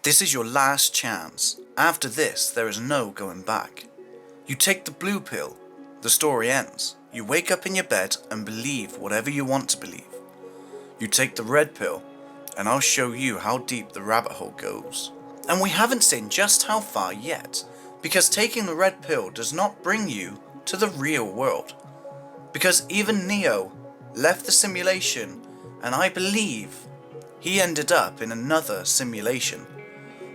This is your last chance. After this, there is no going back. You take the blue pill, the story ends. You wake up in your bed and believe whatever you want to believe. You take the red pill, and I'll show you how deep the rabbit hole goes. And we haven't seen just how far yet, because taking the red pill does not bring you to the real world. Because even Neo left the simulation, and I believe he ended up in another simulation.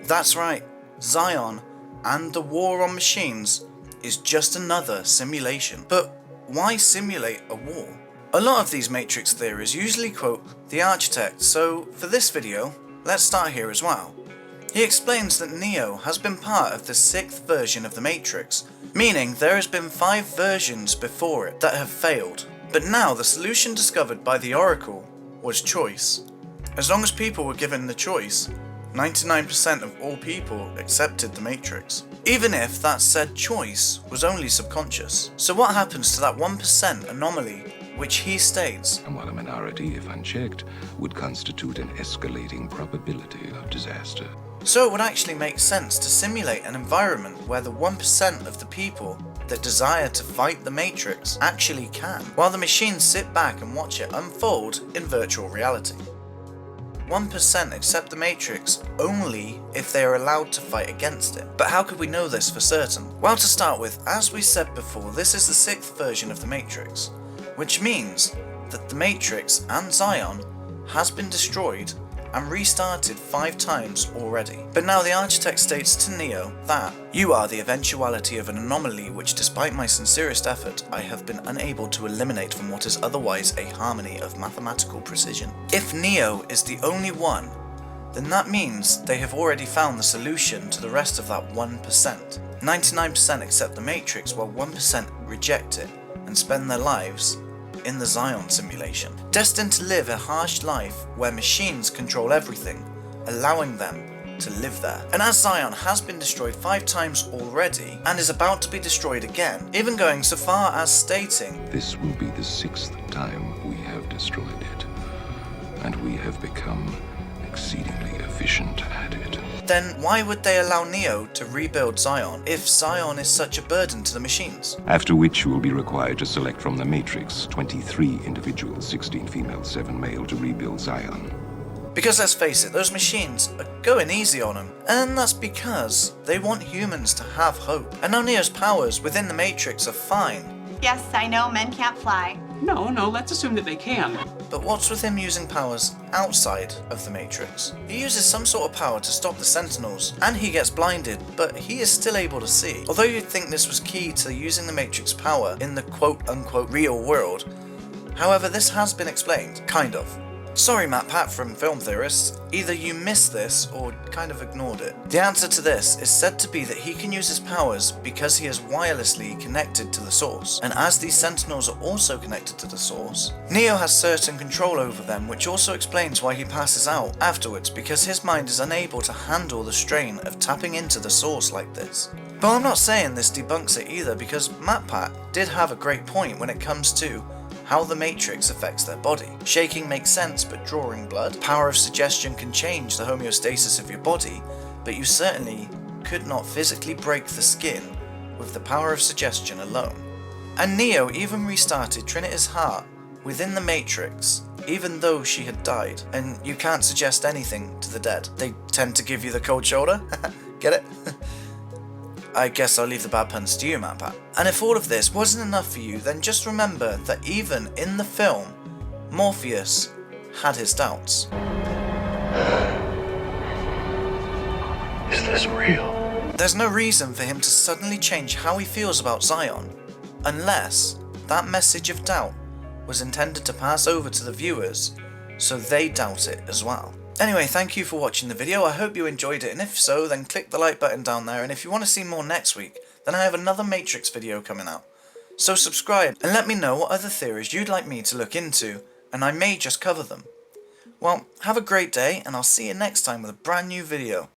That's right, Zion and the war on machines is just another simulation. But why simulate a war? A lot of these Matrix theories usually quote the architect, so for this video, let's start here as well. He explains that Neo has been part of the 6th version of the Matrix, meaning there has been 5 versions before it that have failed. But now the solution discovered by the Oracle was choice. As long as people were given the choice, 99% of all people accepted the Matrix, even if that said choice was only subconscious. So what happens to that 1% anomaly which he states, and while a minority, if unchecked, would constitute an escalating probability of disaster. So it would actually make sense to simulate an environment where the 1% of the people that desire to fight the Matrix actually can, while the machines sit back and watch it unfold in virtual reality. 1% accept the Matrix only if they are allowed to fight against it. But how could we know this for certain? Well, to start with, as we said before, this is the 6th version of the Matrix, which means that the Matrix and Zion has been destroyed and restarted 5 times already. But now the architect states to Neo that you are the eventuality of an anomaly which, despite my sincerest effort, I have been unable to eliminate from what is otherwise a harmony of mathematical precision. If Neo is the only one, then that means they have already found the solution to the rest of that 1%. 99% accept the Matrix while 1% reject it and spend their lives in the Zion simulation, destined to live a harsh life where machines control everything, allowing them to live there. And as Zion has been destroyed 5 times already and is about to be destroyed again, even going so far as stating, This will be the 6th time we have destroyed it, and we have become exceedingly efficient at it. Then why would they allow Neo to rebuild Zion if Zion is such a burden to the machines? After which you will be required to select from the Matrix 23 individuals, 16 female, 7 male, to rebuild Zion. Because let's face it, those machines are going easy on them, and that's because they want humans to have hope. And now Neo's powers within the Matrix are fine. Yes, I know men can't fly. No, let's assume that they can. But what's with him using powers outside of the Matrix? He uses some sort of power to stop the Sentinels, and he gets blinded, but he is still able to see. Although you'd think this was key to using the Matrix power in the quote-unquote real world, however, this has been explained, kind of. Sorry, MatPat from Film Theorists, either you missed this or kind of ignored it. The answer to this is said to be that he can use his powers because he is wirelessly connected to the source, and as these Sentinels are also connected to the source, Neo has certain control over them, which also explains why he passes out afterwards, because his mind is unable to handle the strain of tapping into the source like this. But I'm not saying this debunks it either, because MatPat did have a great point when it comes to how the Matrix affects their body. Shaking makes sense, but drawing blood. Power of suggestion can change the homeostasis of your body, but you certainly could not physically break the skin with the power of suggestion alone. And Neo even restarted Trinity's heart within the Matrix, even though she had died. And you can't suggest anything to the dead. They tend to give you the cold shoulder. Get it? I guess I'll leave the bad puns to you, MatPat. And if all of this wasn't enough for you, then just remember that even in the film, Morpheus had his doubts. Is this real? There's no reason for him to suddenly change how he feels about Zion, unless that message of doubt was intended to pass over to the viewers, so they doubt it as well. Anyway, thank you for watching the video. I hope you enjoyed it, and if so, then click the like button down there, and if you want to see more next week, then I have another Matrix video coming out. So subscribe, and let me know what other theories you'd like me to look into, and I may just cover them. Well, have a great day, and I'll see you next time with a brand new video.